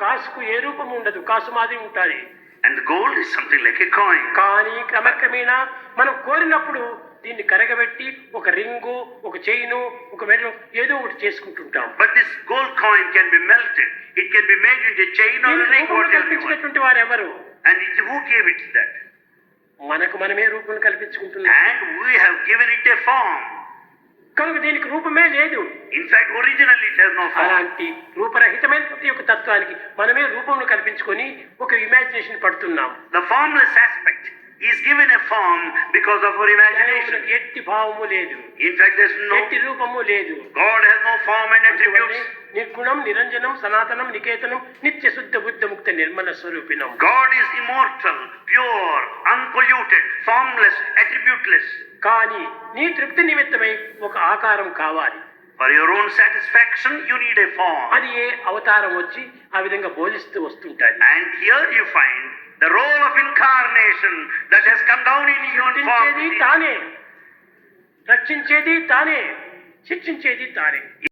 కాసుకు ఏ రూపము ఉండదు, కాసు మాదిరి ఉంటుంది. And the gold is something like a coin. కానీ క్రమక్రమేణా మనం కోరినప్పుడు దీన్ని కరగబెట్టి ఒక రింగు, ఒక చైను, ఒక మెడల్ ఏదో ఒకటి చేసుకుంటుంటాం. But this gold coin can be melted. It can be made into a chain or a ring, whatever you want. కల్పించినటువంటి వారు ఎవరు? And who gave it that? మనకు మనమే రూపం కల్పించుకుంటున్నాం. And we have given it a form. కనుక దీనికి రూపమే లేదు. In fact, originally it has no form. అలాంటి రూపరహితమైనటువంటి ఒక తత్వానికి మనమే రూపమును కల్పించుకొని ఒక ఇమాజినేషన్ పడుతున్నాం. The formless aspect is given a form because of our imagination. ఎట్టి భావము లేదు, In fact, there is ఎట్టి రూపము లేదు. God has no form and attributes. నిర్గుణం, నిరంజనం, సనాతనం, నికేతనం, నిత్య శుద్ధ బుద్ధ ముక్త Nirmala స్వరూపిణం. God is immortal, pure, unpolluted, formless, attributeless. కానీ నీ తృప్తి నిమిత్తమై ఒక ఆకారం కావాలి. For your own satisfaction, you need a form. అది ఏ అవతారం వచ్చి ఆ విధంగా బోధిస్తూ వస్తుంటాయి. And here you find the role of incarnation that has come down in human form. తానే రక్షించేది తానే, శిక్షించేది తానే.